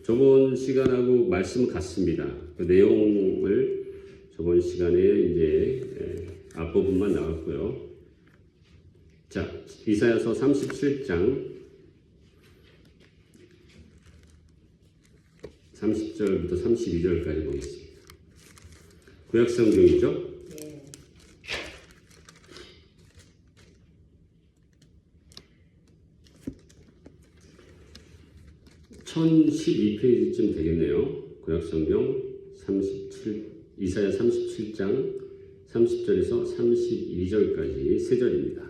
저번 시간하고 말씀은 같습니다. 그 내용을 저번 시간에 이제 앞부분만 나왔고요. 자, 이사야서 37장 30절부터 32절까지 보겠습니다. 구약성경이죠? 네. 1012페이지쯤 되겠네요. 구약성경 이사야 37장 30절에서 32절까지 3절입니다.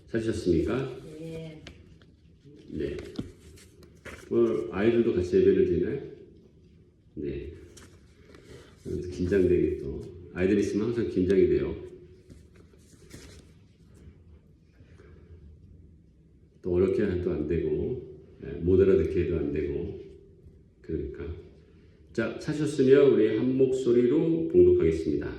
찾으셨습니까? 네. 네. 아이들도 같이 예배를 드리나요? 네. 긴장되게 또. 아이들 있으면 항상 긴장이 돼요. 또 어렵게 해도 안 되고, 못 알아듣게 해도 안 되고, 그러니까. 자, 찾으셨으면 우리 한 목소리로 봉독하겠습니다.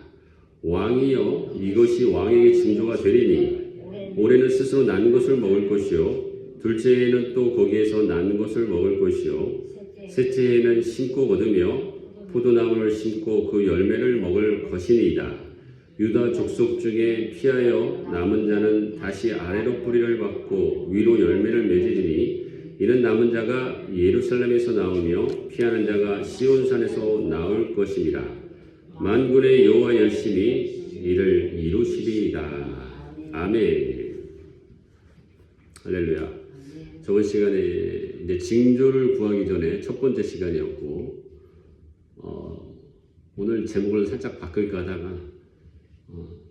왕이여, 이것이 왕에게 징조가 되리니, 올해는 스스로 난 것을 먹을 것이요, 둘째에는 또 거기에서 난 것을 먹을 것이요, 셋째에는 심고 거두며 포도나무를 심고 그 열매를 먹을 것이니이다. 유다 족속 중에 피하여 남은 자는 다시 아래로 뿌리를 받고 위로 열매를 맺으리니 이는 남은 자가 예루살렘에서 나오며 피하는 자가 시온산에서 나올 것이니라. 만군의 여호와 열심히 이를 이루시리이다. 아멘. 할렐루야. 저번 시간에 이제 징조를 구하기 전에 첫 번째 시간이었고, 오늘 제목을 살짝 바꿀까 하다가,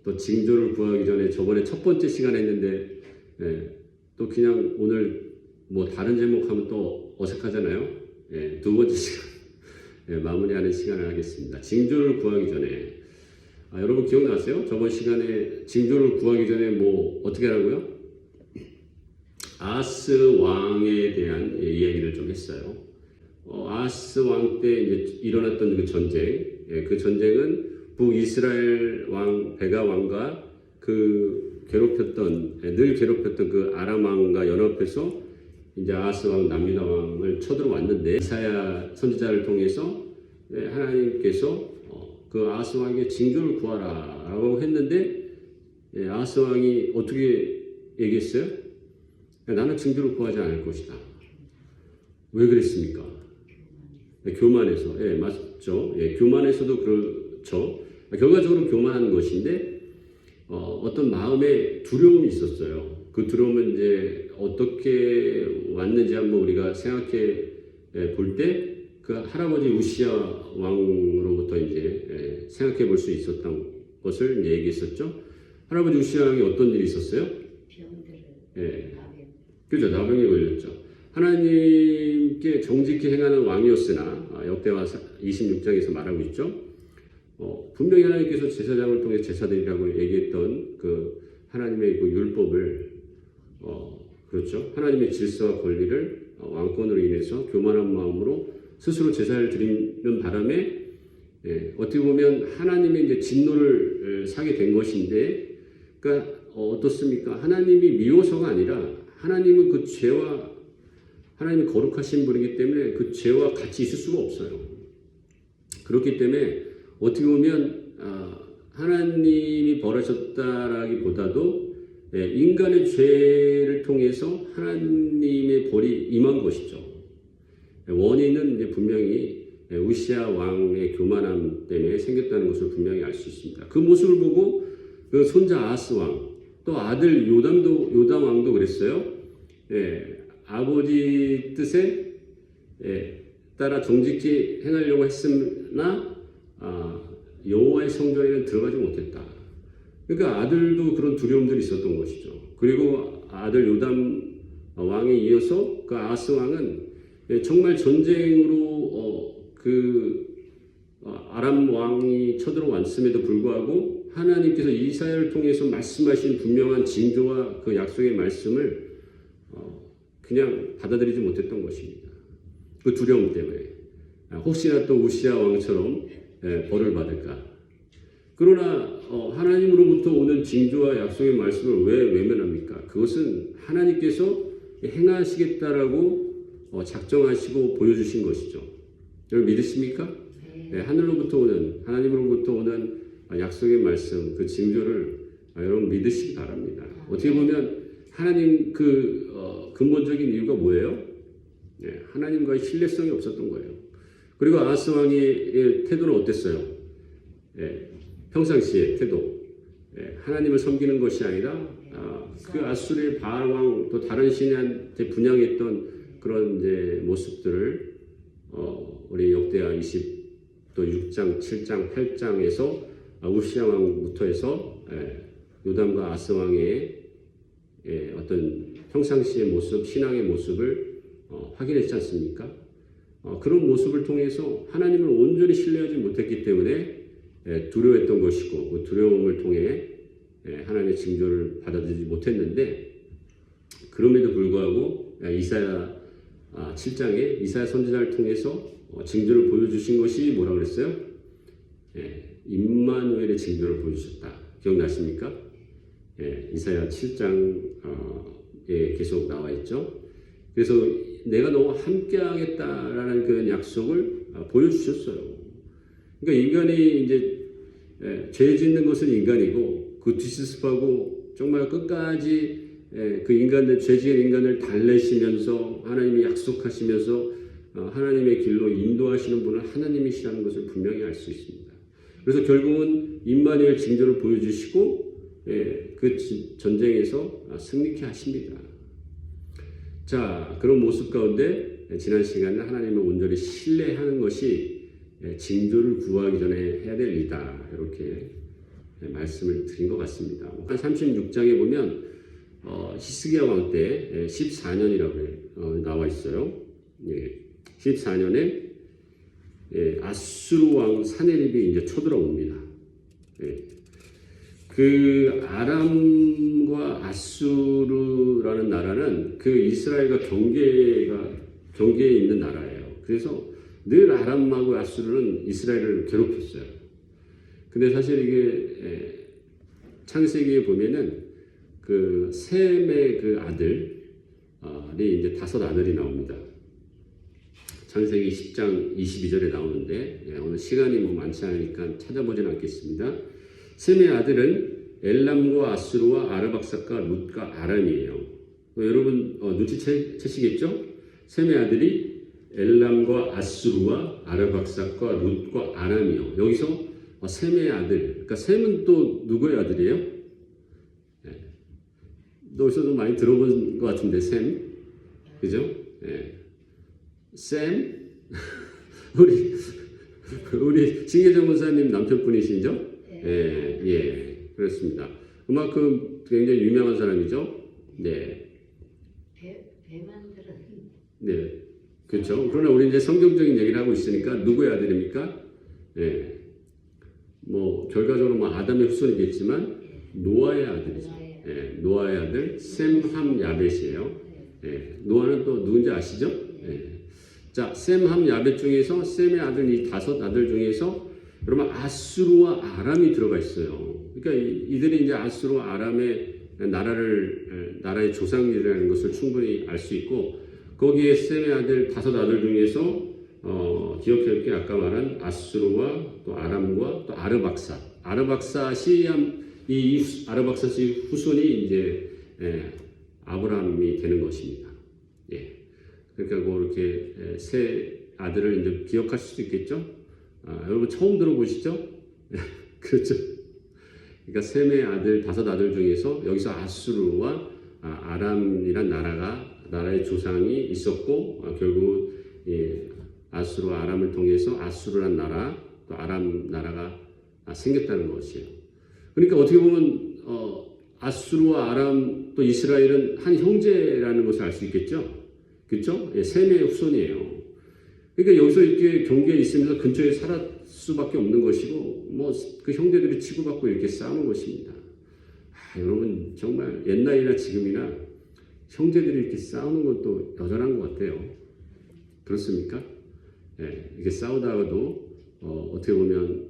또 징조를 구하기 전에 저번에 첫 번째 시간 했는데, 또 그냥 오늘 뭐 다른 제목 하면 또 어색하잖아요. 두 번째 시간, 마무리하는 시간을 하겠습니다. 징조를 구하기 전에, 여러분 기억나세요? 저번 시간에 징조를 구하기 전에 뭐 어떻게 하라고요? 아하스 왕에 대한 이야기를 좀 했어요. 아하스 왕 때 이제 일어났던 그 전쟁, 그 전쟁은 북이스라엘 왕 베가 왕과 그 늘 괴롭혔던 그 아람 왕과 연합해서 이제 아하스 왕 남유다 왕을 쳐들어왔는데 이사야 선지자를 통해서 하나님께서 그 아하스 왕에게 징조를 구하라라고 했는데 아하스 왕이 어떻게 얘기했어요? 나는 징조를 구하지 않을 것이다. 왜 그랬습니까? 교만해서. 맞죠. 교만해서도 그렇죠. 결과적으로 교만한 것인데, 어떤 마음에 두려움이 있었어요. 그 두려움은 이제 어떻게 왔는지 한번 우리가 생각해 볼 때, 그 할아버지 우시야 왕으로부터 이제 생각해 볼 수 있었던 것을 이제 얘기했었죠. 할아버지 우시야 왕이 어떤 일이 있었어요? 그죠. 나병에 걸렸죠. 하나님께 정직히 행하는 왕이었으나 역대하 26장에서 말하고 있죠. 분명히 하나님께서 제사장을 통해 제사드리라고 얘기했던 그 하나님의 그 율법을 그렇죠. 하나님의 질서와 권리를 왕권으로 인해서 교만한 마음으로 스스로 제사를 드리는 바람에 어떻게 보면 하나님의 이제 진노를 사게 된 것인데, 그러니까 어떻습니까? 하나님이 미워서가 아니라 하나님은 그 죄와 하나님이 거룩하신 분이기 때문에 그 죄와 같이 있을 수가 없어요. 그렇기 때문에 어떻게 보면 하나님이 벌하셨다라기보다도 인간의 죄를 통해서 하나님의 벌이 임한 것이죠. 원인은 이제 분명히 우시야 왕의 교만함 때문에 생겼다는 것을 분명히 알 수 있습니다. 그 모습을 보고 그 손자 아하스 왕, 또 아들 요담 왕도 그랬어요. 아버지 뜻에 따라 정직히 행하려고 했으나 여호와의 성전에는 들어가지 못했다. 그러니까 아들도 그런 두려움들이 있었던 것이죠. 그리고 아들 요담 왕에 이어서 그 아하스 왕은 정말 전쟁으로 아람 왕이 쳐들어왔음에도 불구하고 하나님께서 이사야를 통해서 말씀하신 분명한 징조와 그 약속의 말씀을 그냥 받아들이지 못했던 것입니다. 그 두려움 때문에. 혹시나 또 우시야 왕처럼 벌을 받을까. 그러나 하나님으로부터 오는 징조와 약속의 말씀을 왜 외면합니까? 그것은 하나님께서 행하시겠다라고 작정하시고 보여주신 것이죠. 여러분 믿으십니까? 네, 하나님으로부터 오는 약속의 말씀, 그 징조를 여러분 믿으시기 바랍니다. 어떻게 보면 하나님 근본적인 이유가 뭐예요? 네, 하나님과의 신뢰성이 없었던 거예요. 그리고 아하스 왕의 태도는 어땠어요? 네, 평상시의 태도. 네, 하나님을 섬기는 것이 아니라 그 아수르의 바알 왕 또 다른 신한테 분양했던 그런 이제 모습들을 우리 역대하 20또 6장, 7장, 8장에서 우시야 왕부터 해서 요담과 아스 왕의 어떤 평상시의 모습, 신앙의 모습을 확인했지 않습니까? 그런 모습을 통해서 하나님을 온전히 신뢰하지 못했기 때문에 두려워했던 것이고 그 두려움을 통해 하나님의 징조를 받아들이지 못했는데 그럼에도 불구하고 이사야 7장에 이사야 선지자를 통해서 징조를 보여주신 것이 뭐라고 그랬어요? 임마누엘의 징조를 보여주셨다. 기억나십니까? 이사야 7장에 계속 나와 있죠. 그래서 내가 너와 함께 하겠다라는 그런 약속을 보여주셨어요. 그러니까 인간이 이제 죄 짓는 것은 인간이고 그 뒷수습하고 정말 끝까지 그 인간들, 죄 지은 인간을 달래시면서 하나님이 약속하시면서 하나님의 길로 인도하시는 분은 하나님이시라는 것을 분명히 알 수 있습니다. 그래서 결국은 임마누엘 징조를 보여주시고 그 전쟁에서 승리케 하십니다. 자, 그런 모습 가운데 지난 시간에 하나님을 온전히 신뢰하는 것이 징조를 구하기 전에 해야 될 일이다. 이렇게 말씀을 드린 것 같습니다. 36장에 보면 히스기야 왕 때 14년이라고 나와 있어요. 14년에 아수르 왕 사네립이 이제 쳐들어옵니다. 그 아람과 아수르라는 나라는 그 이스라엘과 경계에 있는 나라예요. 그래서 늘 아람하고 아수르는 이스라엘을 괴롭혔어요. 근데 사실 이게 창세기에 보면은 그 셈의 그 아들이 이제 5 아들이 나옵니다. 창세기 10장 22절에 나오는데 오늘 시간이 많지 않으니까 찾아보진 않겠습니다. 셈의 아들은 엘람과 아수르와 아르박삭과 룻과 아람이에요. 여러분 눈치채시겠죠? 셈의 아들이 엘람과 아수르와 아르박삭과 룻과 아람이요. 여기서 셈의 아들. 그러니까 셈은 또 누구의 아들이에요? 어디서도 많이 들어본 것 같은데 셈, 그죠? 셈, 우리 신계정 목사님 남편분이시죠? 그렇습니다. 그만큼 굉장히 유명한 사람이죠. 배 만들어. 네, 그렇죠. 그러나 우리 이제 성경적인 얘기를 하고 있으니까 누구의 아들입니까? 결과적으로 아담의 후손이겠지만 노아의 아들이죠. 노아의 아들 셈함 야벳이에요. 노아는 또 누군지 아시죠? 자, 셈함 야벳 중에서 셈의 아들 이 5 아들 중에서 여러분 아수르와 아람이 들어가 있어요. 그러니까 이들이 이제 아수르와 아람의 나라의 조상이라는 것을 충분히 알 수 있고 거기에 셈의 아들 5 아들 중에서 기억할 게 아까 말한 아수르와 또 아람과 또 아르박사시 후손이 이제 아브라함이 되는 것입니다. 그러니까 이렇게 세 아들을 이제 기억하실 수도 있겠죠. 여러분 처음 들어보시죠? 그렇죠. 그러니까 셈의 아들 5 아들 중에서 여기서 아수르와 아람이란 나라의 조상이 있었고 결국 아수르와 아람을 통해서 아수르란 나라 또 아람 나라가 생겼다는 것이에요. 그러니까 어떻게 보면 아수르와 아람 또 이스라엘은 한 형제라는 것을 알 수 있겠죠. 그렇죠? 셈의 후손이에요. 그러니까 여기서 이렇게 경계에 있으면서 근처에 살 수밖에 없는 것이고 그 형제들이 치고받고 이렇게 싸우는 것입니다. 여러분 정말 옛날이나 지금이나 형제들이 이렇게 싸우는 것도 여전한 것 같아요. 그렇습니까? 이게 싸우다가도 어떻게 보면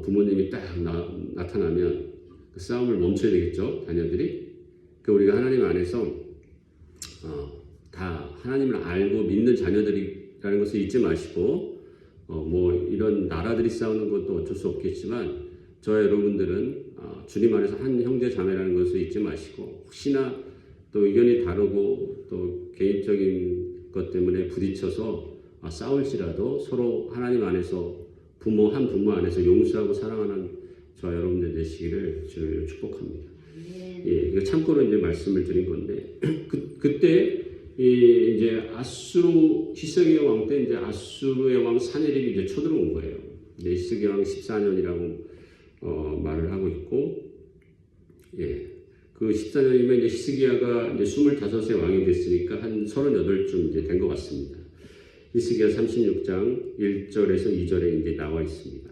부모님이 딱 나타나면 그 싸움을 멈춰야 되겠죠, 자녀들이. 그러니까 우리가 하나님 안에서 다 하나님을 알고 믿는 자녀들이라는 것을 잊지 마시고 뭐 이런 나라들이 싸우는 것도 어쩔 수 없겠지만 저와 여러분들은 주님 안에서 한 형제 자매라는 것을 잊지 마시고 혹시나 또 의견이 다르고 또 개인적인 것 때문에 부딪혀서 싸울지라도 서로 하나님 안에서 한 부모 안에서 용서하고 사랑하는 저와 여러분들 되시기를 주님으로 축복합니다. 예, 이거 참고로 이제 말씀을 드린 건데 그때 이제 아수르 히스기야 왕 때 이제 아수르의 왕 사네립이 이제 쳐들어온 거예요. 이제 히스기야 왕 14년이라고 말을 하고 있고, 예, 그 14년이면 이제 히스기야가 이제 25세 왕이 됐으니까 한 38쯤 이제 된 것 같습니다. 히스기야 36장 1절에서 2절에 이제 나와 있습니다.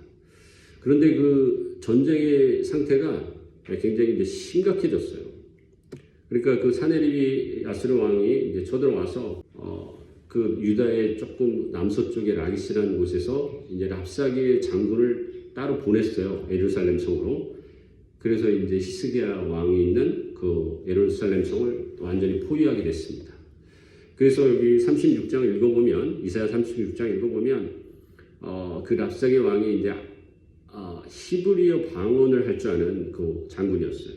그런데 그 전쟁의 상태가 굉장히 이제 심각해졌어요. 그러니까 그 사네립이 아수르 왕이 이제 쳐들어와서 그 유다의 조금 남서쪽의 라기스라는 곳에서 이제 랍사게 장군을 따로 보냈어요. 예루살렘 성으로. 그래서 이제 히스기야 왕이 있는 그 예루살렘 성을 완전히 포위하게 됐습니다. 그래서 여기 36장 읽어보면 이사야 36장 읽어보면 그 랍사게 왕이 이제 히브리어 방언을 할 줄 아는 그 장군이었어요.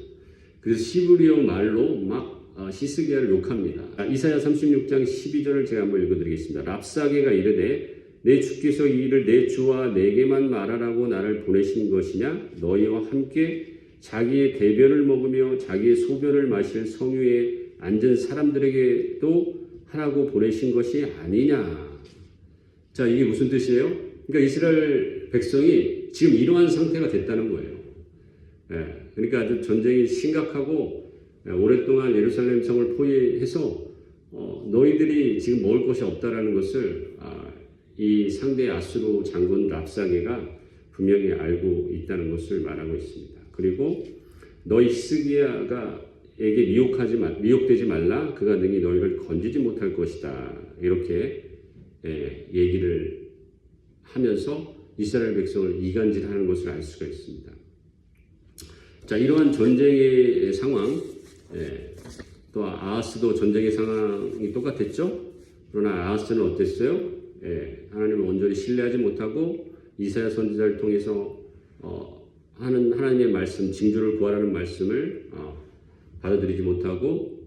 그래서 히브리어 말로 막 히스기야를 욕합니다. 이사야 36장 12절을 제가 한번 읽어드리겠습니다. 랍사게가 이르되 내 주께서 이 일을 내 주와 내게만 말하라고 나를 보내신 것이냐? 너희와 함께 자기의 대변을 먹으며 자기의 소변을 마실 성유에 앉은 사람들에게도 하라고 보내신 것이 아니냐? 자, 이게 무슨 뜻이에요? 그러니까 이스라엘 백성이 지금 이러한 상태가 됐다는 거예요. 예, 그러니까 아주 전쟁이 심각하고 오랫동안 예루살렘 성을 포위해서 너희들이 지금 먹을 것이 없다라는 것을 이 상대 아수르 장군 랍사게가 분명히 알고 있다는 것을 말하고 있습니다. 그리고 너희 히스기야에게 미혹되지 말라. 그가 능히 너희를 건지지 못할 것이다. 이렇게 얘기를 하면서 이스라엘 백성을 이간질하는 것을 알 수가 있습니다. 자, 이러한 전쟁의 상황, 또 아하스도 전쟁의 상황이 똑같았죠. 그러나 아하스는 어땠어요? 하나님을 온전히 신뢰하지 못하고 이사야 선지자를 통해서 하는 하나님의 말씀, 징조를 구하라는 말씀을 받아들이지 못하고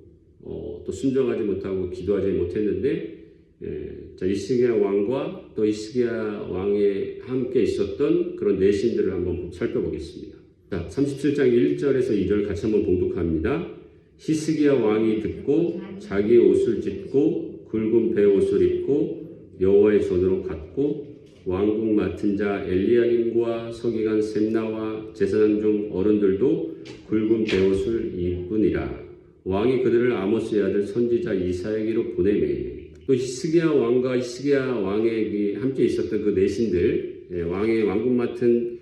또 순종하지 못하고 기도하지 못했는데, 자, 히스기야 왕과 또 히스기야 왕에 함께 있었던 그런 내신들을 한번 살펴보겠습니다. 자, 37장 1절에서 2절 같이 한번 봉독합니다. 히스기야 왕이 듣고 자기의 옷을 찢고 굵은 베옷을 입고 여호와의 전으로 갔고 왕국 맡은 자 엘리야김과 서기관 셈나와 제사장 중 어른들도 굵은 베옷을 입으니라. 왕이 그들을 아모스의 아들 선지자 이사야에게로 보내매. 또 히스기야 왕과 히스기야 왕에게 함께 있었던 그 내신들, 왕의 왕국 맡은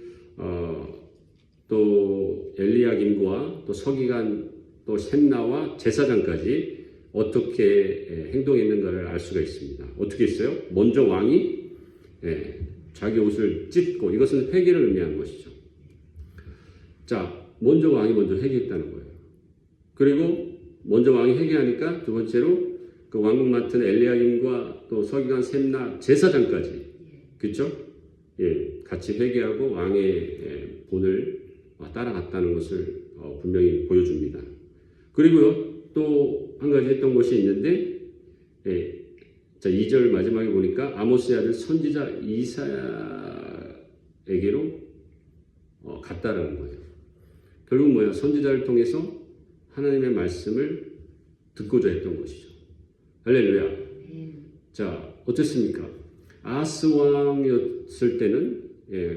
또 엘리야김과 또 서기관 또 셈나와 제사장까지 어떻게 행동했는가를 알 수가 있습니다. 어떻게 했어요? 먼저 왕이 자기 옷을 찢고, 이것은 회개를 의미하는 것이죠. 자, 먼저 왕이 먼저 회개했다는 거예요. 그리고 먼저 왕이 회개하니까 두 번째로 그 왕국 맡은 엘리야김과 또 서기관 셈나 제사장까지, 그렇죠? 예, 같이 회개하고 왕의 본을 따라갔다는 것을 분명히 보여줍니다. 그리고 또 한 가지 했던 것이 있는데, 자, 2절 마지막에 보니까 아모스의 아들 선지자 이사야에게로 갔다라는 거예요. 결국 뭐야? 선지자를 통해서 하나님의 말씀을 듣고자 했던 것이죠. 할렐루야. 자, 어땠습니까? 아하스 왕이었을 때는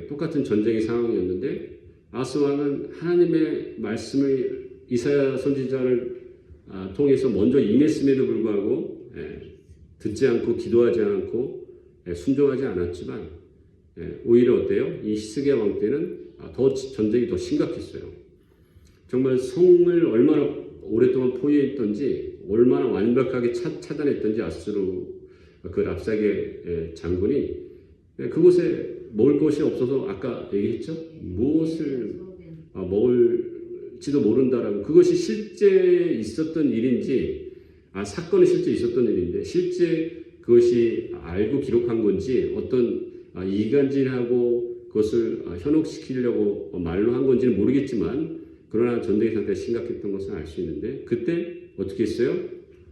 똑같은 전쟁의 상황이었는데, 아하스 왕은 하나님의 말씀을 이사야 선지자를 통해서 먼저 임했음에도 불구하고 듣지 않고 기도하지 않고 순종하지 않았지만, 오히려 어때요? 이 히스기야 왕 때는 더 전쟁이 더 심각했어요. 정말 성을 얼마나 오랫동안 포위했던지, 얼마나 완벽하게 차단했던지 아수르 그 랍사게 장군이 그곳에 먹을 것이 없어서 아까 얘기했죠? 무엇을 먹을지도 모른다라고. 그것이 실제 있었던 일인지 사건은 실제 있었던 일인데 실제 그것이 알고 기록한 건지 어떤 이간질하고 그것을 현혹시키려고 말로 한 건지는 모르겠지만 그러나 전쟁의 상태가 심각했던 것은 알 수 있는데 그때 어떻게 했어요?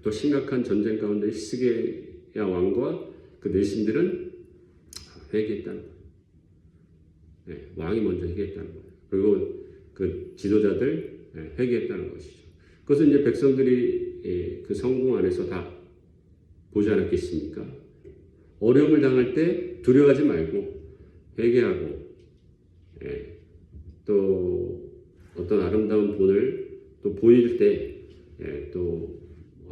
또 심각한 전쟁 가운데 히스기야 왕과 그 내신들은 회개했다는 거예요. 네, 왕이 먼저 회개했다는 거예요. 그리고 그 지도자들 회개했다는 것이죠. 그것은 이제 백성들이 그 성공 안에서 다 보지 않았겠습니까? 어려움을 당할 때 두려워하지 말고 회개하고 또 어떤 아름다운 본을 또 보일 때 또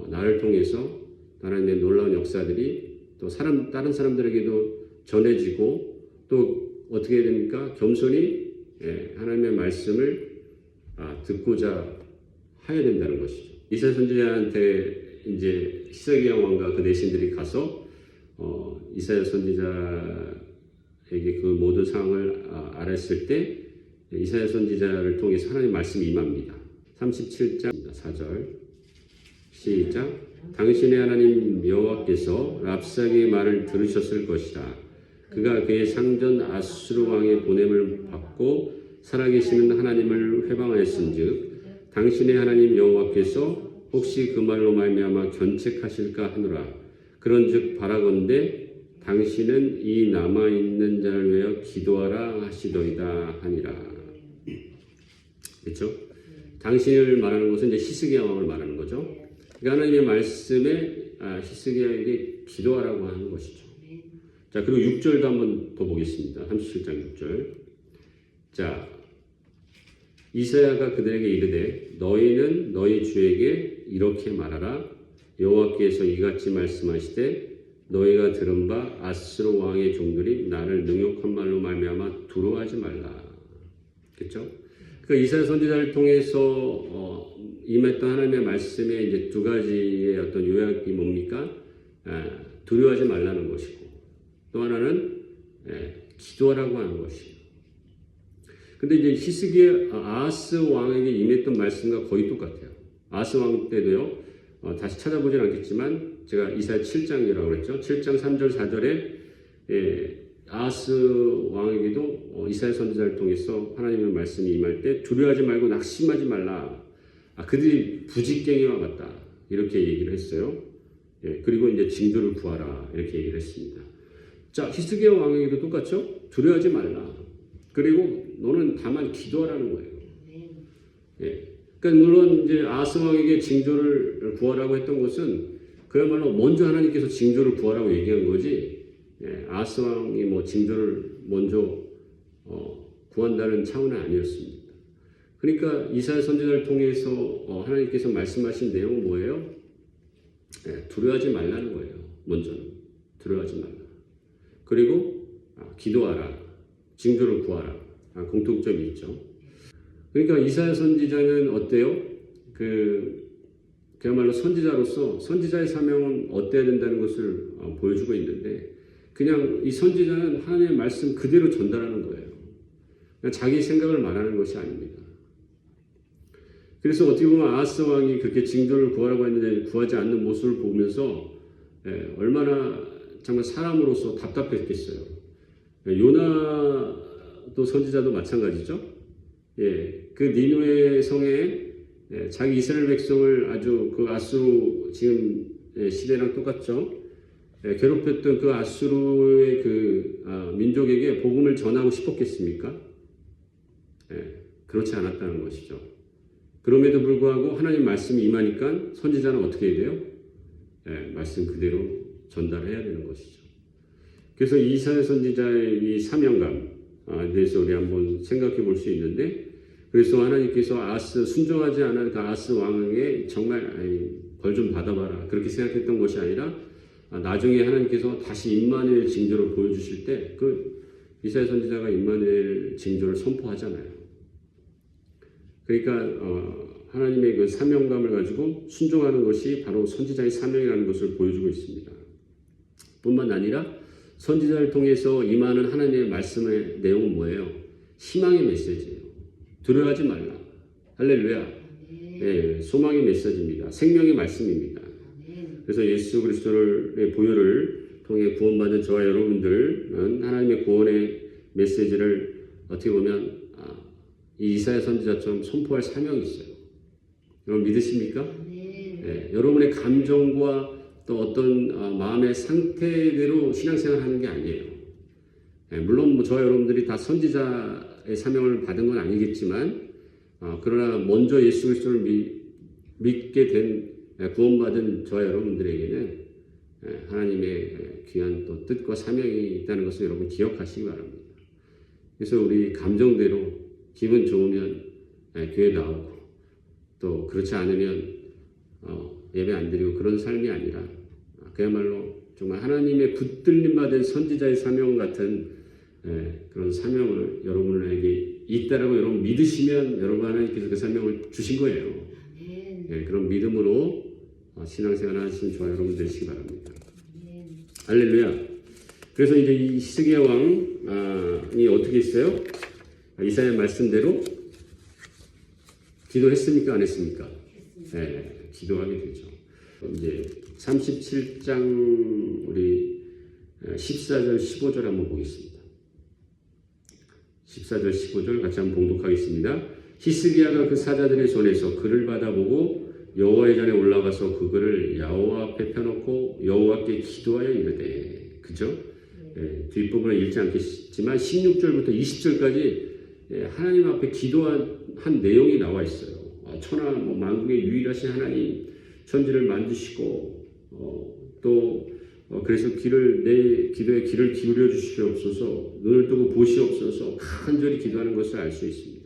나를 통해서 하나님의 놀라운 역사들이 또 다른 사람들에게도 전해지고 또 어떻게 해야 됩니까? 겸손히 하나님의 말씀을 듣고자 해야 된다는 것이죠. 이사야 선지자한테 이제 히스기야 왕과 그 내신들이 가서 이사야 선지자에게 그 모든 상황을 알았을 때 이사야 선지자를 통해서 하나님 말씀이 임합니다. 37장 4절 시작. 당신의 하나님 여호와께서 랍사게의 말을 들으셨을 것이라. 그가 그의 상전 아수르 왕의 보냄을 받고 살아계시는 하나님을 회방하였은즉 당신의 하나님 여호와께서 혹시 그 말로 말미암아 견책하실까 하노라. 그런즉 바라건대 당신은 이 남아있는 자를 위하여 기도하라 하시더이다 하니라. 그렇죠? 당신을 말하는 것은 이제 히스기야 왕을 말하는 거죠. 그러니까 하나님의 말씀에 히스기야에게 기도하라고 하는 것이죠. 자, 그리고 6절도 한번 더 보겠습니다. 37장 6절. 자, 이사야가 그들에게 이르되 너희는 너희 주에게 이렇게 말하라. 여호와께서 이같이 말씀하시되 너희가 들은 바 아수르 왕의 종들이 나를 능욕한 말로 말미암아 두려워하지 말라. 그렇죠? 그 이사야 선지자를 통해서 임했던 하나님의 말씀의 이제 두 가지의 어떤 요약이 뭡니까? 두려워하지 말라는 것이고 또 하나는 기도하라고 하는 것이에요. 근데 이제 히스기야 아하스 왕에게 임했던 말씀과 거의 똑같아요. 아하스 왕 때도요. 다시 찾아보진 않겠지만 제가 이사야 7장이라고 그랬죠. 7장 3절 4절에 아하스 왕에게도 이사야 선지자를 통해서 하나님의 말씀이 임할 때 두려워하지 말고 낙심하지 말라. 그들이 부직갱이와 같다. 이렇게 얘기를 했어요. 그리고 이제 징조를 구하라. 이렇게 얘기를 했습니다. 자, 히스기야 왕에게도 똑같죠? 두려워하지 말라. 그리고 너는 다만 기도하라는 거예요. 그러니까 물론 이제 아하스 왕에게 징조를 구하라고 했던 것은 그야말로 먼저 하나님께서 징조를 구하라고 얘기한 거지. 아하스 왕이 뭐 징조를 먼저 구한다는 차원은 아니었습니다. 그러니까 이사야 선지자를 통해서 하나님께서 말씀하신 내용은 뭐예요? 두려워하지 말라는 거예요. 먼저는 두려워하지 말라. 그리고 기도하라. 징조를 구하라. 공통점이 있죠. 그러니까 이사야 선지자는 어때요? 그야말로 선지자로서 선지자의 사명은 어때야 된다는 것을 보여주고 있는데 그냥 이 선지자는 하나님의 말씀 그대로 전달하는 거예요. 그냥 자기 생각을 말하는 것이 아닙니다. 그래서 어떻게 보면 아하스 왕이 그렇게 징조를 구하라고 했는데 구하지 않는 모습을 보면서 얼마나 정말 사람으로서 답답했겠어요. 요나도 선지자도 마찬가지죠. 그 니누의 성에 자기 이스라엘 백성을 아주 그 아수르 지금 시대랑 똑같죠. 괴롭혔던 그 아수르의 그 민족에게 복음을 전하고 싶었겠습니까? 그렇지 않았다는 것이죠. 그럼에도 불구하고 하나님 말씀이 임하니까 선지자는 어떻게 해야 돼요? 말씀 그대로 전달해야 되는 것이죠. 그래서 이사야 선지자의 이 사명감에 대해서 우리 한번 생각해 볼 수 있는데 그래서 하나님께서 순종하지 않은 그 아하스 왕에게 정말 벌 좀 받아봐라 그렇게 생각했던 것이 아니라 나중에 하나님께서 다시 임마누엘 징조를 보여주실 때 그 이사야 선지자가 임마누엘 징조를 선포하잖아요. 그러니까 하나님의 그 사명감을 가지고 순종하는 것이 바로 선지자의 사명이라는 것을 보여주고 있습니다. 뿐만 아니라 선지자를 통해서 임하는 하나님의 말씀의 내용은 뭐예요? 희망의 메시지예요. 두려워하지 말라. 할렐루야. 소망의 메시지입니다. 생명의 말씀입니다. 그래서 예수 그리스도의 보혈을 통해 구원받은 저와 여러분들은 하나님의 구원의 메시지를 어떻게 보면 이 이사야 선지자처럼 선포할 사명이 있어요. 여러분 믿으십니까? 네, 여러분의 감정과 또 어떤 마음의 상태대로 신앙생활을 하는 게 아니에요. 네, 물론 뭐 저와 여러분들이 다 선지자의 사명을 받은 건 아니겠지만 그러나 먼저 예수 그리스도를 믿게 된 구원받은 저와 여러분들에게는 하나님의 귀한 또 뜻과 사명이 있다는 것을 여러분 기억하시기 바랍니다. 그래서 우리 감정대로 기분 좋으면 교회 나오고 또 그렇지 않으면 예배 안 드리고 그런 삶이 아니라 그야말로 정말 하나님의 붙들림 받은 선지자의 사명 같은 그런 사명을 여러분에게 있다라고 여러분 믿으시면 여러분 하나님께서 그 사명을 주신 거예요. 그런 믿음으로 신앙생활 하시는 저와 여러분 되시기 바랍니다. 할렐루야. 그래서 이제 이 히스기야 왕이 어떻게 했어요? 이사야 말씀대로 기도했습니까? 안 했습니까? 네, 기도하게 되죠. 이제 37장 우리 14절 15절 한번 보겠습니다. 14절 15절 같이 한번 봉독하겠습니다. 히스기야가 그 사자들의 손에서 글을 받아보고 여호와의 전에 올라가서 그 글을 여호와 앞에 펴놓고 여호와께 기도하여 이르되, 그죠? 뒷부분은 읽지 않겠지만 16절부터 20절까지 하나님 앞에 기도한 내용이 나와 있어요. 천하 만국의 유일하신 하나님, 천지를 만드시고 그래서 내 기도에 귀를 기울여 주시옵소서, 눈을 뜨고 보시옵소서 간절히 기도하는 것을 알 수 있습니다.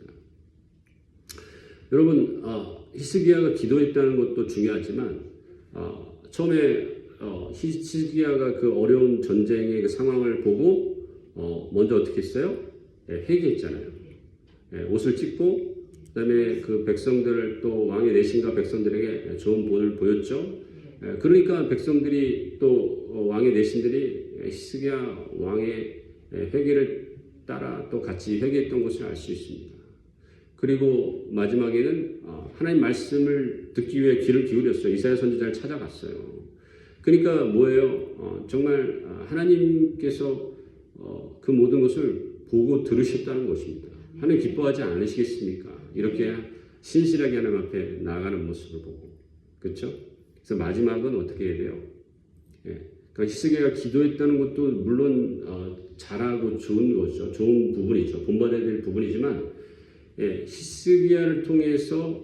여러분, 히스기야가 기도했다는 것도 중요하지만 처음에 히스기야가 그 어려운 전쟁의 그 상황을 보고 먼저 어떻게 했어요? 회개했잖아요. 옷을 찢고 그다음에 그 백성들을 또 왕의 내신과 백성들에게 좋은 본을 보였죠. 그러니까 백성들이 또 왕의 내신들이 히스기야 왕의 회개를 따라 또 같이 회개했던 것을 알 수 있습니다. 그리고 마지막에는 하나님 말씀을 듣기 위해 귀를 기울였어요. 이사야 선지자를 찾아갔어요. 그러니까 뭐예요? 정말 하나님께서 그 모든 것을 보고 들으셨다는 것입니다. 하나님 기뻐하지 않으시겠습니까? 이렇게 신실하게 하나님 앞에 나아가는 모습을 보고, 그렇죠? 그래서 마지막은 어떻게 해야 돼요? 그러니까 히스기야가 기도했다는 것도 물론 잘하고 좋은 거죠. 좋은 부분이죠. 본받아야 될 부분이지만 히스기야를 통해서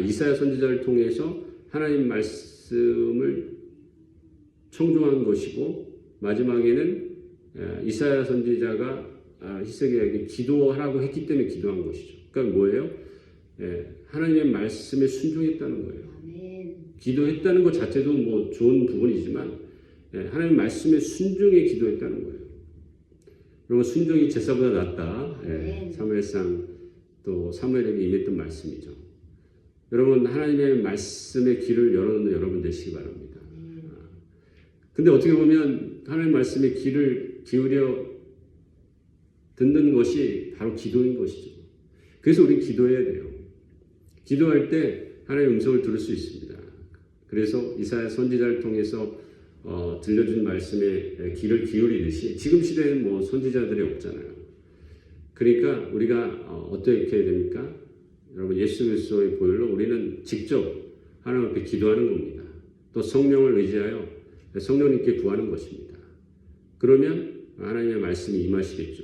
이사야 선지자를 통해서 하나님 말씀을 청종한 것이고, 마지막에는 이사야 선지자가 히스기야에게 기도하라고 했기 때문에 기도한 것이죠. 그러니까 뭐예요? 하나님의 말씀에 순종했다는 거예요. 기도했다는 것 자체도 뭐 좋은 부분이지만 하나님 말씀에 순종해 기도했다는 거예요. 그러면 순종이 제사보다 낫다. 사무엘상 또 사무엘에게 임했던 말씀이죠. 여러분, 하나님의 말씀의 귀를 열어놓는 여러분 되시기 바랍니다. 근데 어떻게 보면 하나님 말씀에 귀를 기울여 듣는 것이 바로 기도인 것이죠. 그래서 우리는 기도해야 돼요. 기도할 때 하나님의 음성을 들을 수 있습니다. 그래서 이사야 선지자를 통해서 들려준 말씀에 귀를 기울이듯이 지금 시대에는 뭐 선지자들이 없잖아요. 그러니까 우리가 어떻게 해야 됩니까? 여러분, 예수 그리스도의 보혈로 우리는 직접 하나님 앞에 기도하는 겁니다. 또 성령을 의지하여 성령님께 구하는 것입니다. 그러면 하나님의 말씀이 임하시겠죠.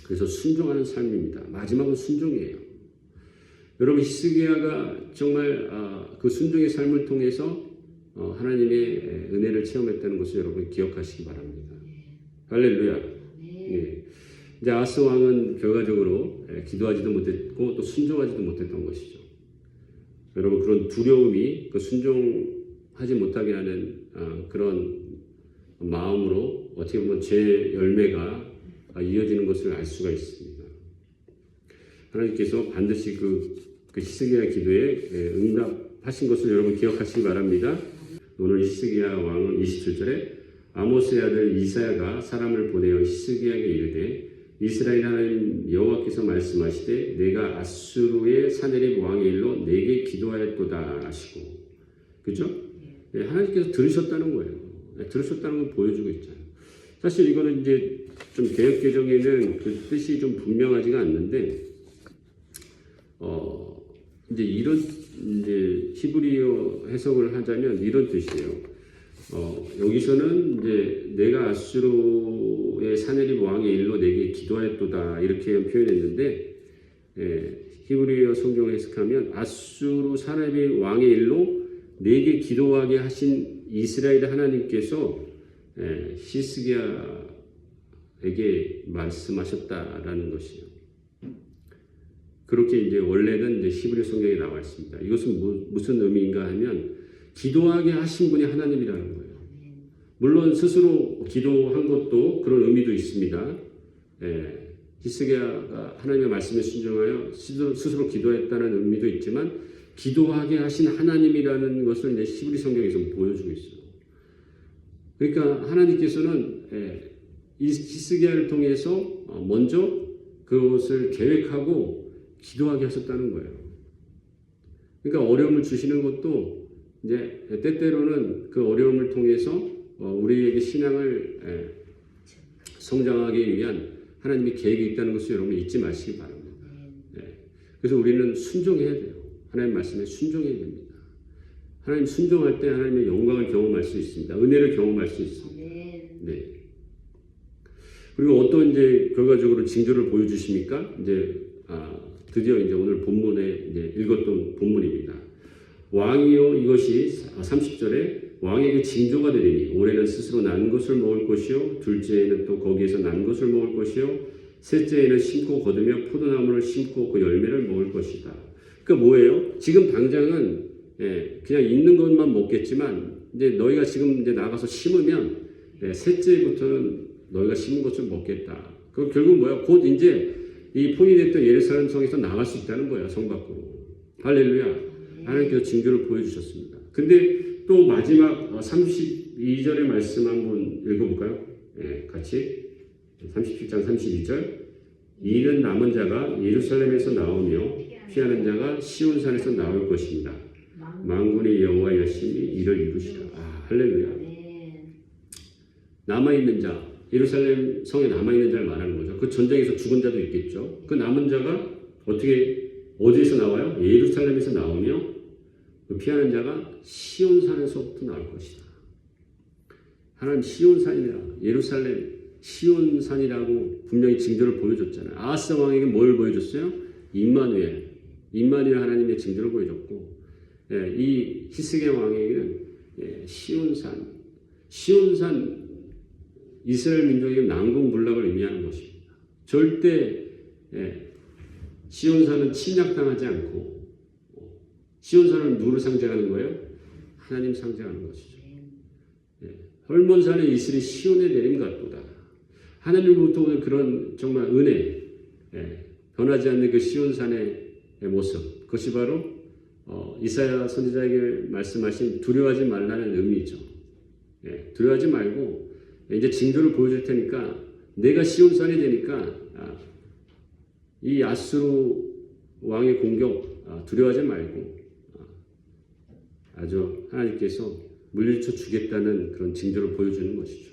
그래서 순종하는 삶입니다. 마지막은 순종이에요. 여러분, 히스기야가 정말 그 순종의 삶을 통해서 하나님의 은혜를 체험했다는 것을 여러분 기억하시기 바랍니다. 할렐루야. 이제 아하스 왕은 결과적으로 기도하지도 못했고 또 순종하지도 못했던 것이죠. 여러분, 그런 두려움이 그 순종하지 못하게 하는 그런 마음으로 어떻게 보면 제 열매가 이어지는 것을 알 수가 있습니다. 하나님께서 반드시 그 히스기야 기도에 응답하신 것을 여러분 기억하시기 바랍니다. 오늘 히스기야 왕은 27절에 아모스의 아들 이사야가 사람을 보내어 히스기야에게 이르되, 이스라엘 하나님 여호와께서 말씀하시되 내가 아수르의 사네립 왕의 일로 내게 기도하였도다 하시고, 그죠? 하나님께서 들으셨다는 거예요. 들으셨다는 걸 보여주고 있잖아요. 사실 이거는 이제 좀 개역 개정에는 그 뜻이 좀 분명하지가 않는데, 이제 이런 이제 히브리어 해석을 하자면 이런 뜻이에요. 여기서는 이제 내가 아수르의 사내립 왕의 일로 내게 기도하였도다 이렇게 표현했는데, 히브리어 성경을 해석하면 아수르 사내립 왕의 일로 내게 기도하게 하신 이스라엘 하나님께서 히스기야에게 말씀하셨다라는 것이요. 그렇게 이제 원래는 이제 히브리 성경에 나와 있습니다. 이것은 무슨 의미인가 하면 기도하게 하신 분이 하나님이라는 거예요. 물론 스스로 기도한 것도 그런 의미도 있습니다. 히스기야가 하나님의 말씀에 순종하여 스스로 기도했다는 의미도 있지만 기도하게 하신 하나님이라는 것을 이제 히브리 성경에서 보여주고 있어요. 그러니까 하나님께서는 이 히스기야를 통해서 먼저 그것을 계획하고 기도하게 하셨다는 거예요. 그러니까 어려움을 주시는 것도 이제 때때로는 그 어려움을 통해서 우리에게 신앙을 성장하기 위한 하나님의 계획이 있다는 것을 여러분 잊지 마시기 바랍니다. 그래서 우리는 순종해야 돼요. 하나님 말씀에 순종해야 됩니다. 하나님 순종할 때 하나님의 영광을 경험할 수 있습니다. 은혜를 경험할 수 있습니다. 네. 그리고 어떤 이제 결과적으로 징조를 보여주십니까? 이제 드디어 이제 오늘 본문에 이제 읽었던 본문입니다. 왕이요 이것이 30절에 왕에게 징조가 되리니 올해는 스스로 난 것을 먹을 것이요 둘째에는 또 거기에서 난 것을 먹을 것이요 셋째에는 심고 거두며 포도나무를 심고 그 열매를 먹을 것이다. 그러니까 뭐예요? 지금 당장은 그냥 있는 것만 먹겠지만 이제 너희가 지금 이제 나가서 심으면 셋째부터는 너희가 심은 것을 먹겠다. 그 결국 뭐야? 곧 이제 이 포위됐던 예루살렘 성에서 나갈 수 있다는 거야, 성 밖으로. 할렐루야. 하나님께서 징조를 보여주셨습니다. 근데 또 마지막 32절의 말씀 한번 읽어볼까요? 같이 37장 32절. 이는 남은 자가 예루살렘에서 나오며 피하는 자가 시온산에서 나올 것입니다. 만군의 여호와 여신이 이를 이루시라. 할렐루야. 남아있는 자, 예루살렘 성에 남아있는 자를 말하는 거죠. 그 전쟁에서 죽은 자도 있겠죠. 그 남은 자가 어디에서 나와요? 예루살렘에서 나오며 그 피하는 자가 시온산에서부터 나올 것이다. 하나님 시온산이라 예루살렘 시온산이라고 분명히 징조를 보여줬잖아요. 아하스 왕에게 뭘 보여줬어요? 임마누엘 하나님의 징조를 보여줬고, 이 히스기야 왕에게는 시온산 이스라엘 민족에게 난공불락을 의미하는 것입니다. 절대 시온산은 침략당하지 않고, 시온산은 누구를 상징하는 거예요? 하나님 상징하는 것이죠. 헐몬산의 이슬이 시온에 내림 같도다. 하나님으로부터 오는 그런 정말 은혜, 변하지 않는 그 시온산의 모습, 그것이 바로 이사야 선지자에게 말씀하신 두려워하지 말라는 의미죠. 두려워하지 말고 이제 징조를 보여줄 테니까 내가 시온산이 되니까 이 아수르 왕의 공격 두려워하지 말고 아주 하나님께서 물리쳐 주겠다는 그런 징조를 보여주는 것이죠.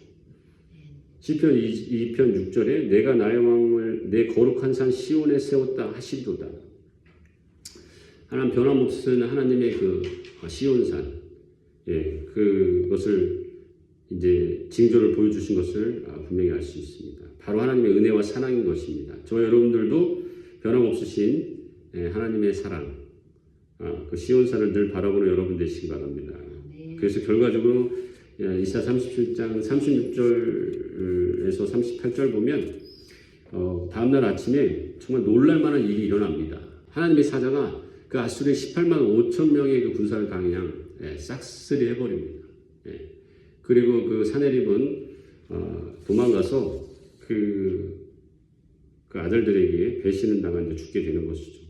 시편 2편 6절에 내가 나의 왕을 내 거룩한 산 시온에 세웠다 하시도다. 하나님 변함없는 하나님의 그 시온산, 그것을 이제 징조를 보여주신 것을 분명히 알 수 있습니다. 바로 하나님의 은혜와 사랑인 것입니다. 저와 여러분들도 변함없으신 하나님의 사랑, 그 시온산을 늘 바라보는 여러분 되시기 바랍니다. 그래서 결과적으로 이사야 37장 36절에서 38절 보면 다음날 아침에 정말 놀랄만한 일이 일어납니다. 하나님의 사자가 그 아수르의 18만 5천 명의 그 군사를 그냥 싹쓸이 해버립니다. 그리고 그 사내립은 도망가서 그 아들들에게 배신을 당한 죽게 되는 것이죠.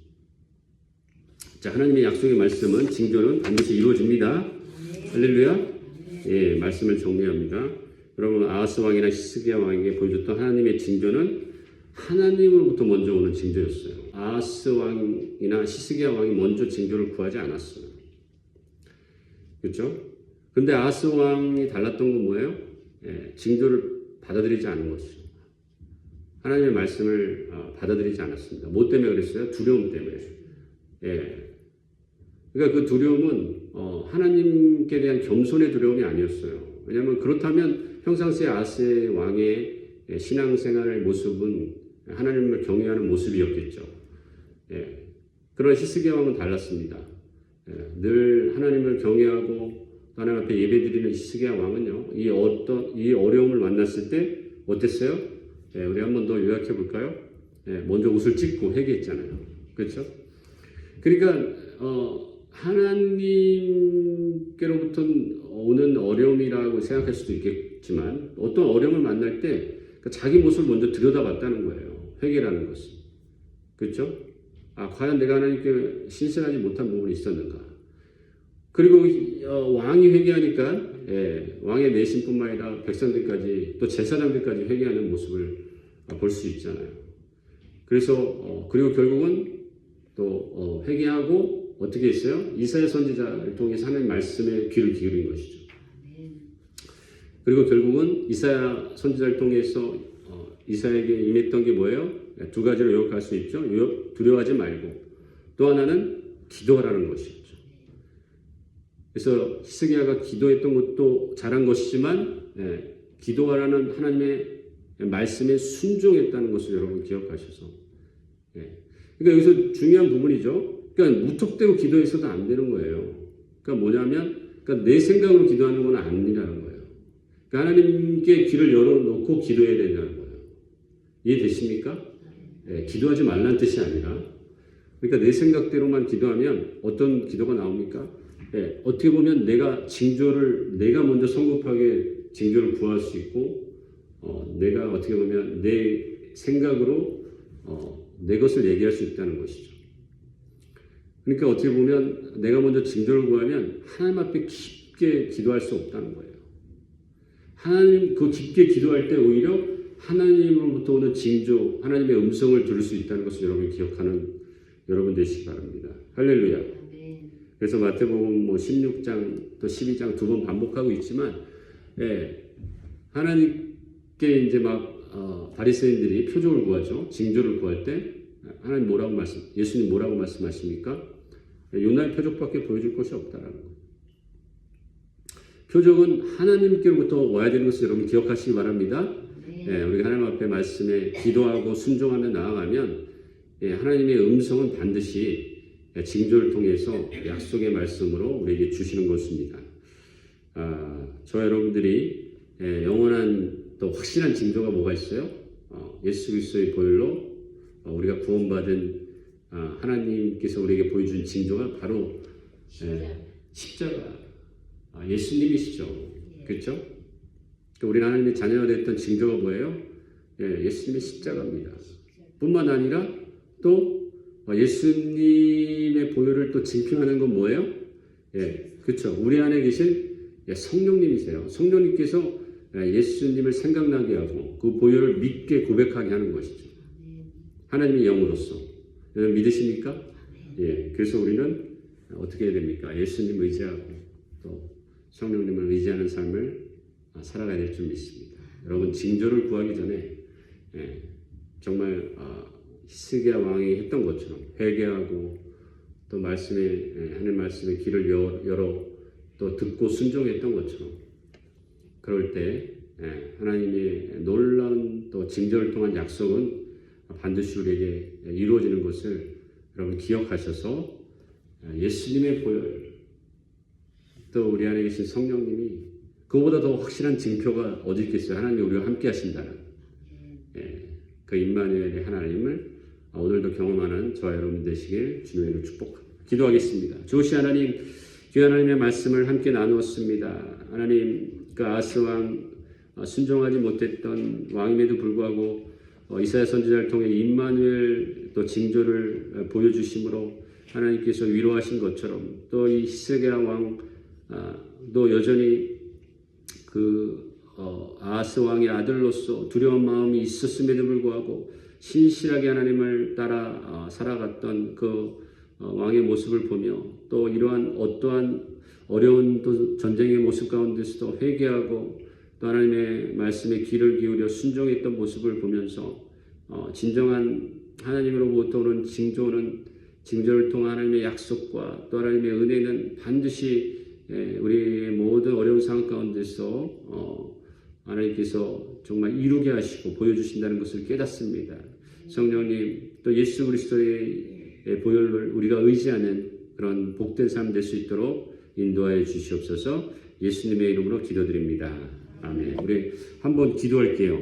자, 하나님의 약속의 말씀은 징조는 반드시 이루어집니다. 할렐루야. 말씀을 정리합니다. 여러분, 아하스 왕이나 히스기야 왕에게 보여줬던 하나님의 징조는 하나님으로부터 먼저 오는 징조였어요. 아하스 왕이나 히스기야 왕이 먼저 징조를 구하지 않았어요. 그렇죠? 근데 아하스 왕이 달랐던 건 뭐예요? 징조를 받아들이지 않은 것이죠. 하나님의 말씀을 받아들이지 않았습니다. 뭐 때문에 그랬어요? 두려움 때문에. 그러니까 그 두려움은 하나님께 대한 겸손의 두려움이 아니었어요. 왜냐하면 그렇다면 평상시에 아하스 왕의 신앙생활의 모습은 하나님을 경외하는 모습이었겠죠. 그런 히스기야 왕은 달랐습니다. 늘 하나님을 경외하고 하나님 앞에 예배드리는 히스기야 왕은요, 이 어려움을 만났을 때 어땠어요? 우리 한 번 더 요약해 볼까요? 먼저 옷을 찢고 회개했잖아요. 그렇죠? 그러니까 하나님께로부터 오는 어려움이라고 생각할 수도 있겠지만 어떤 어려움을 만날 때 자기 모습을 먼저 들여다봤다는 거예요. 회개라는 것은. 그렇죠? 과연 내가 하나님께 신실하지 못한 부분이 있었는가? 그리고 왕이 회개하니까 왕의 내심뿐만 아니라 백성들까지 또 제사장들까지 회개하는 모습을 볼 수 있잖아요. 그래서 그리고 결국은 또 회개하고 어떻게 했어요? 이사야 선지자를 통해서 하나님 말씀에 귀를 기울인 것이죠. 그리고 결국은 이사야 선지자를 통해서 이사야에게 임했던 게 뭐예요? 두 가지로 요약할 수 있죠. 두려워하지 말고 또 하나는 기도하라는 것이었죠. 그래서 히스기야가 기도했던 것도 잘한 것이지만 기도하라는 하나님의 말씀에 순종했다는 것을 여러분 기억하셔서 그러니까 여기서 중요한 부분이죠. 그러니까 무턱대고 기도해서도 안 되는 거예요. 그러니까 뭐냐면 그러니까 내 생각으로 기도하는 건 아니라는 거예요. 그러니까 하나님께 귀를 열어놓고 기도해야 된다는 거예요. 이해되십니까? 기도하지 말라는 뜻이 아니라 그러니까 내 생각대로만 기도하면 어떤 기도가 나옵니까? 어떻게 보면 내가 먼저 성급하게 징조를 구할 수 있고 내가 어떻게 보면 내 생각으로 내 것을 얘기할 수 있다는 것이죠. 그러니까 어떻게 보면 내가 먼저 징조를 구하면 하나님 앞에 깊게 기도할 수 없다는 거예요. 하나님 그 깊게 기도할 때 오히려 하나님으로부터 오는 징조, 하나님의 음성을 들을 수 있다는 것을 여러분 기억하는 여러분 되시기 바랍니다. 할렐루야. 그래서 마태복음 16장 또 12장 두 번 반복하고 있지만 하나님께 이제 바리새인들이 표적을 구하죠. 징조를 구할 때 하나님 예수님 뭐라고 말씀하십니까? 요나의 표적밖에 보여줄 것이 없다라는 거예요. 표적은 하나님께로부터 와야 되는 것을 여러분 기억하시기 바랍니다. 우리가 하나님 앞에 말씀에 기도하고 순종하며 나아가면 하나님의 음성은 반드시 징조를 통해서 약속의 말씀으로 우리에게 주시는 것입니다. 저와 여러분들이 영원한 또 확실한 징조가 뭐가 있어요? 예수 그리스도의 보혈로 우리가 구원받은 하나님께서 우리에게 보여준 징조가 바로 십자가 예수님이시죠. 그렇죠? 우리는 하나님의 자녀가 됐던 징조가 뭐예요? 예수님의 십자가입니다. 뿐만 아니라 또 예수님의 보혈을 또 증표하는 건 뭐예요? 그렇죠. 우리 안에 계신 성령님이세요. 성령님께서 예수님을 생각나게 하고 그 보혈을 믿게 고백하게 하는 것이죠. 하나님의 영으로서. 여러분 믿으십니까? 그래서 우리는 어떻게 해야 됩니까? 예수님 의지하고 또 성령님을 의지하는 삶을 살아가야 될 줄 믿습니다. 여러분 징조를 구하기 전에 정말 히스기야 왕이 했던 것처럼 회개하고 또 하나님 말씀에 귀를 열어 또 듣고 순종했던 것처럼 그럴 때 하나님의 놀라운 또 징조를 통한 약속은 반드시 우리에게 이루어지는 것을 여러분 기억하셔서 예수님의 보혈 또 우리 안에 계신 성령님이 그보다 더 확실한 징표가 어디 있겠어요? 하나님이 우리와 함께 하신다는 그 임마누엘의 하나님을 오늘도 경험하는 저와 여러분 되시길 주님의 이름으로 축복합니다. 기도하겠습니다. 좋으신 하나님, 귀한 하나님의 말씀을 함께 나누었습니다. 하나님, 그 아하스 왕 순종하지 못했던 왕임에도 불구하고 이사야 선지자를 통해 임마누엘 또 징조를 보여주심으로 하나님께서 위로하신 것처럼 또 이 히스기야 왕도 여전히 아하스 왕의 아들로서 두려운 마음이 있었음에도 불구하고 신실하게 하나님을 따라 살아갔던 그 왕의 모습을 보며 또 이러한 어떠한 어려운 또 전쟁의 모습 가운데서도 회개하고 또 하나님의 말씀에 귀를 기울여 순종했던 모습을 보면서 진정한 하나님으로부터 오는 징조를 통한 하나님의 약속과 또 하나님의 은혜는 반드시 우리의 모든 어려운 상황 가운데서 하나님께서 정말 이루게 하시고 보여주신다는 것을 깨닫습니다. 성령님, 또 예수 그리스도의 보혈을 우리가 의지하는 그런 복된 삶 될 수 있도록 인도하여 주시옵소서. 예수님의 이름으로 기도드립니다. 아멘. 우리 한번 기도할게요.